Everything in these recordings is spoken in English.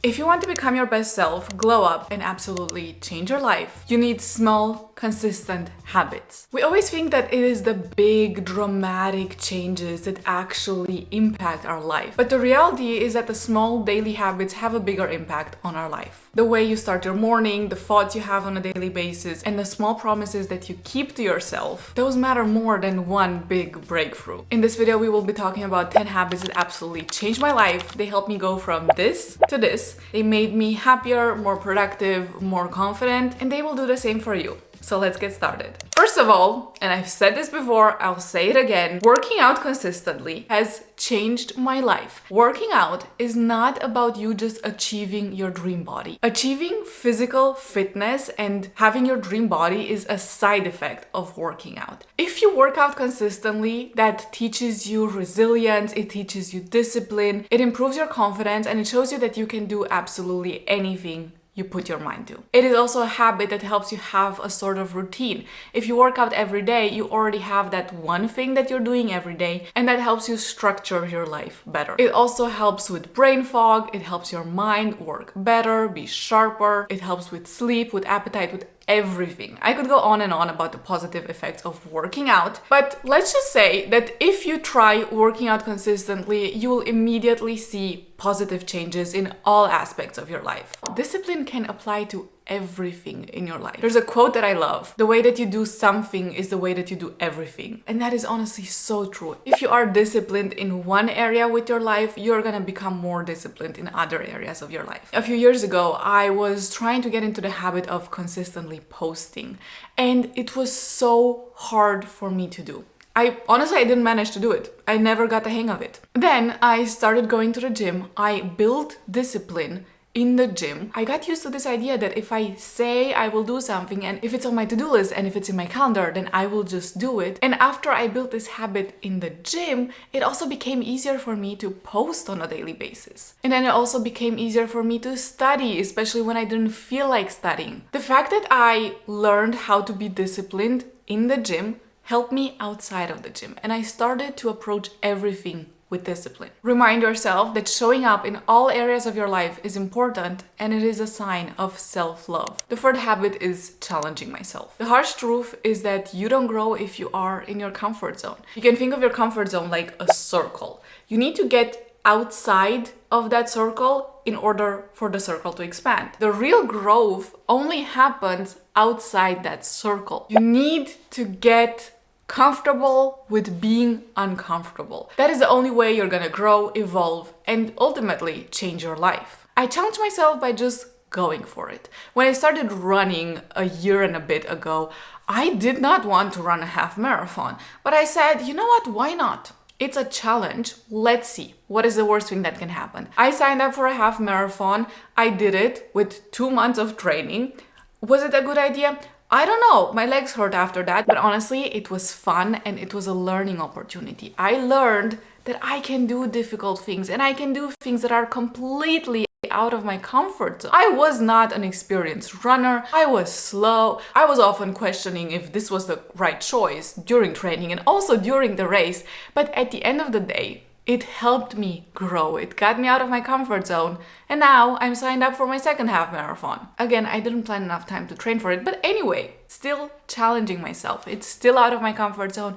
If you want to become your best self, glow up, and absolutely change your life, you need small, consistent habits. We always think that it is the big, dramatic changes that actually impact our life. But the reality is that the small daily habits have a bigger impact on our life. The way you start your morning, the thoughts you have on a daily basis, and the small promises that you keep to yourself, those matter more than one big breakthrough. In this video, we will be talking about 10 habits that absolutely changed my life. They helped me go from this to this. They made me happier, more productive, more confident, and they will do the same for you. So let's get started. First of all, and I've said this before, I'll say it again, working out consistently has changed my life. Working out is not about you just achieving your dream body. Achieving physical fitness and having your dream body is a side effect of working out. If you work out consistently, that teaches you resilience, it teaches you discipline, it improves your confidence, and it shows you that you can do absolutely anything you put your mind to. It is also a habit that helps you have a sort of routine. If you work out every day, you already have that one thing that you're doing every day, and that helps you structure your life better. It also helps with brain fog, it helps your mind work better, be sharper, it helps with sleep, with appetite, with everything. I could go on and on about the positive effects of working out, but let's just say that if you try working out consistently, you will immediately see positive changes in all aspects of your life. Discipline can apply to everything in your life. There's a quote that I love: the way that you do something is the way that you do everything. And that is honestly so true. If you are disciplined in one area with your life, you're gonna become more disciplined in other areas of your life. A few years ago, I was trying to get into the habit of consistently posting, and it was so hard for me to do. I didn't manage to do it. I never got the hang of it. Then I started going to the gym. I built discipline in the gym. I got used to this idea that if I say I will do something, and if it's on my to-do list and if it's in my calendar, then I will just do it. And after I built this habit in the gym, it also became easier for me to post on a daily basis. And then it also became easier for me to study, especially when I didn't feel like studying. The fact that I learned how to be disciplined in the gym helped me outside of the gym, and I started to approach everything with discipline. Remind yourself that showing up in all areas of your life is important, and it is a sign of self-love. The third habit is challenging myself. The harsh truth is that you don't grow if you are in your comfort zone. You can think of your comfort zone like a circle. You need to get outside of that circle in order for the circle to expand. The real growth only happens outside that circle. You need to get comfortable with being uncomfortable. That is the only way you're gonna grow, evolve, and ultimately change your life. I challenged myself by just going for it. When I started running a year and a bit ago, I did not want to run a half marathon, but I said, you know what, why not? It's a challenge. Let's see. What is the worst thing that can happen? I signed up for a half marathon. I did it with 2 months of training. Was it a good idea? I don't know, my legs hurt after that, but honestly, it was fun and it was a learning opportunity. I learned that I can do difficult things and I can do things that are completely out of my comfort zone. I was not an experienced runner. I was slow. I was often questioning if this was the right choice during training and also during the race, but at the end of the day, it helped me grow. It got me out of my comfort zone. And now I'm signed up for my second half marathon. Again, I didn't plan enough time to train for it. But anyway, still challenging myself. It's still out of my comfort zone.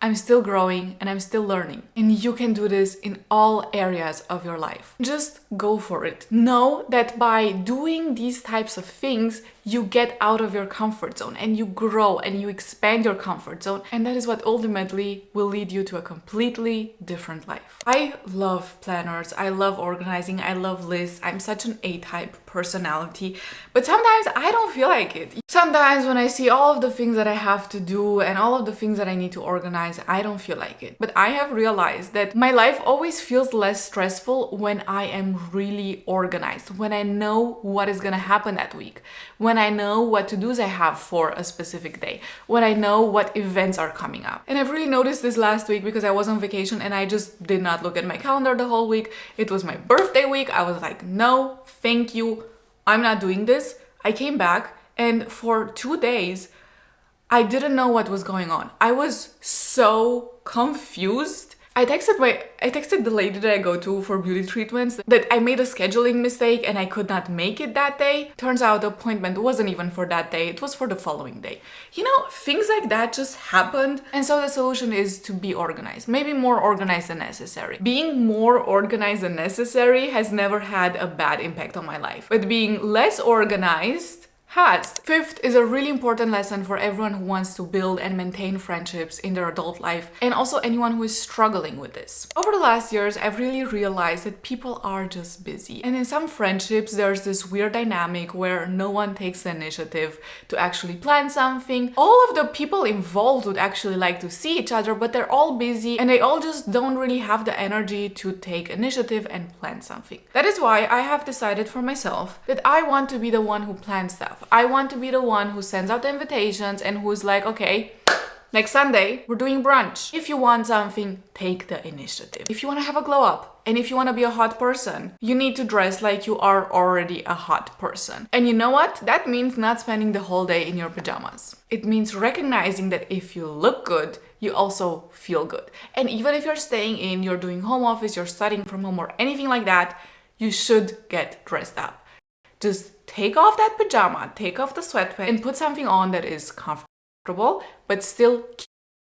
I'm still growing and I'm still learning. And you can do this in all areas of your life. Just go for it. Know that by doing these types of things, you get out of your comfort zone and you grow and you expand your comfort zone. And that is what ultimately will lead you to a completely different life. I love planners. I love organizing. I love lists. I'm such an A-type personality, but sometimes I don't feel like it. Sometimes when I see all of the things that I have to do and all of the things that I need to organize, I don't feel like it. But I have realized that my life always feels less stressful when I am really organized, when I know what is gonna happen that week, when I know what to-dos I have for a specific day, when I know what events are coming up. And I've really noticed this last week because I was on vacation and I just did not look at my calendar the whole week. It was my birthday week. I was like, no, thank you. I'm not doing this. I came back and for 2 days, I didn't know what was going on. I was so confused. I texted the lady that I go to for beauty treatments that I made a scheduling mistake and I could not make it that day. Turns out the appointment wasn't even for that day, it was for the following day. You know, things like that just happened. And so the solution is to be organized, maybe more organized than necessary. Being more organized than necessary has never had a bad impact on my life, but being less organized has. Fifth is a really important lesson for everyone who wants to build and maintain friendships in their adult life, and also anyone who is struggling with this. Over the last years, I've really realized that people are just busy. And in some friendships, there's this weird dynamic where no one takes the initiative to actually plan something. All of the people involved would actually like to see each other, but they're all busy and they all just don't really have the energy to take initiative and plan something. That is why I have decided for myself that I want to be the one who plans stuff. I want to be the one who sends out the invitations and who's like, okay, next Sunday, we're doing brunch. If you want something, take the initiative. If you want to have a glow up and if you want to be a hot person, you need to dress like you are already a hot person. And you know what? That means not spending the whole day in your pajamas. It means recognizing that if you look good, you also feel good. And even if you're staying in, you're doing home office, you're studying from home or anything like that, you should get dressed up. Just take off that pajama, take off the sweatpants, and put something on that is comfortable, but still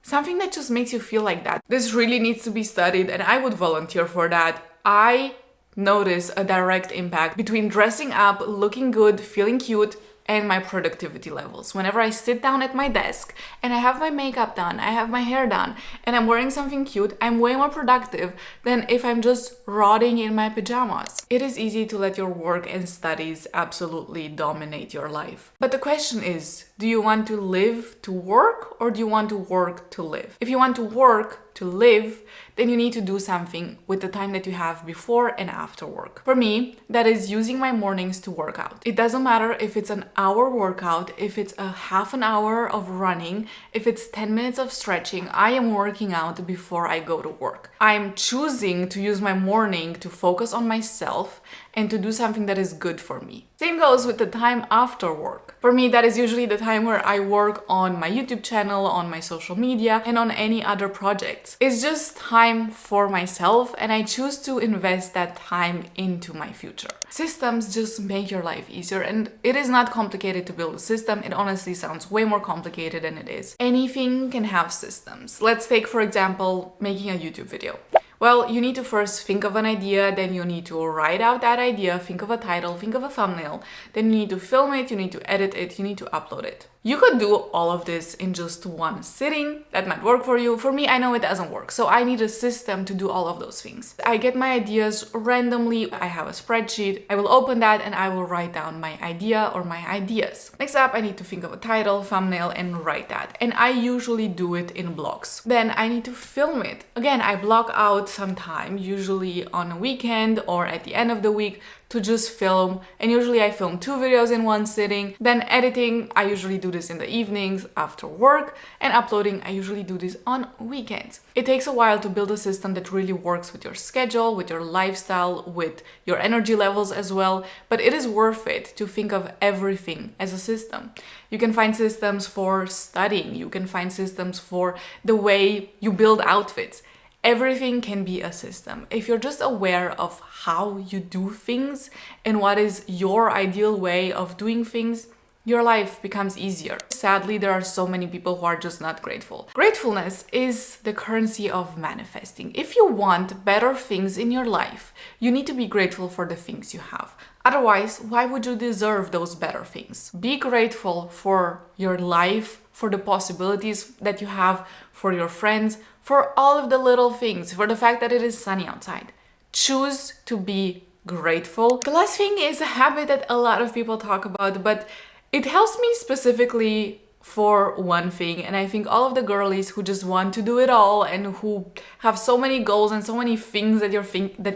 something that just makes you feel like that. This really needs to be studied, and I would volunteer for that. I notice a direct impact between dressing up, looking good, feeling cute, and my productivity levels. Whenever I sit down at my desk and I have my makeup done, I have my hair done, and I'm wearing something cute, I'm way more productive than if I'm just rotting in my pajamas. It is easy to let your work and studies absolutely dominate your life. But the question is, do you want to live to work or do you want to work to live? If you want to work to live, then you need to do something with the time that you have before and after work. For me, that is using my mornings to work out. It doesn't matter if it's an hour workout, if it's a half an hour of running, if it's 10 minutes of stretching, I am working out before I go to work. I'm choosing to use my morning to focus on myself and to do something that is good for me. Same goes with the time after work. For me, that is usually the time where I work on my YouTube channel, on my social media, and on any other projects. It's just time for myself, and I choose to invest that time into my future. Systems just make your life easier, and it is not complicated to build a system. It honestly sounds way more complicated than it is. Anything can have systems. Let's take, for example, making a YouTube video. Well, you need to first think of an idea, then you need to write out that idea, think of a title, think of a thumbnail, then you need to film it, you need to edit it, you need to upload it. You could do all of this in just one sitting. That might work for you. For me, I know it doesn't work, so I need a system to do all of those things. I get my ideas randomly. I have a spreadsheet. I will open that and I will write down my idea or my ideas. Next up, I need to think of a title, thumbnail, and write that. And I usually do it in blocks. Then I need to film it. Again, I block out some time, usually on a weekend or at the end of the week, to just film. And usually I film 2 videos in one sitting. Then editing, I usually do this in the evenings after work, and uploading, I usually do this on weekends. It takes a while to build a system that really works with your schedule, with your lifestyle, with your energy levels as well, but it is worth it to think of everything as a system. You can find systems for studying, you can find systems for the way you build outfits. Everything can be a system. If you're just aware of how you do things and what is your ideal way of doing things, your life becomes easier. Sadly, there are so many people who are just not grateful. Gratefulness is the currency of manifesting. If you want better things in your life, you need to be grateful for the things you have. Otherwise, why would you deserve those better things? Be grateful for your life, for the possibilities that you have, for your friends, for all of the little things, for the fact that it is sunny outside. Choose to be grateful. The last thing is a habit that a lot of people talk about, but it helps me specifically for one thing, and I think all of the girlies who just want to do it all and who have so many goals and so many things that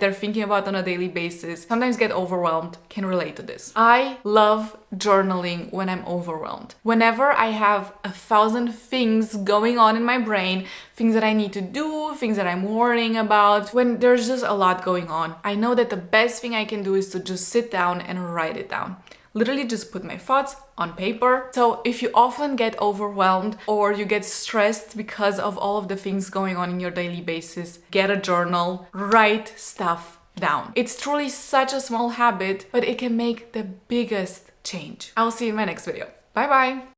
they're thinking about on a daily basis, sometimes get overwhelmed, can relate to this. I love journaling when I'm overwhelmed. Whenever I have 1,000 things going on in my brain, things that I need to do, things that I'm worrying about, when there's just a lot going on, I know that the best thing I can do is to just sit down and write it down. Literally just put my thoughts on paper. So if you often get overwhelmed or you get stressed because of all of the things going on in your daily basis, get a journal, write stuff down. It's truly such a small habit, but it can make the biggest change. I'll see you in my next video. Bye bye.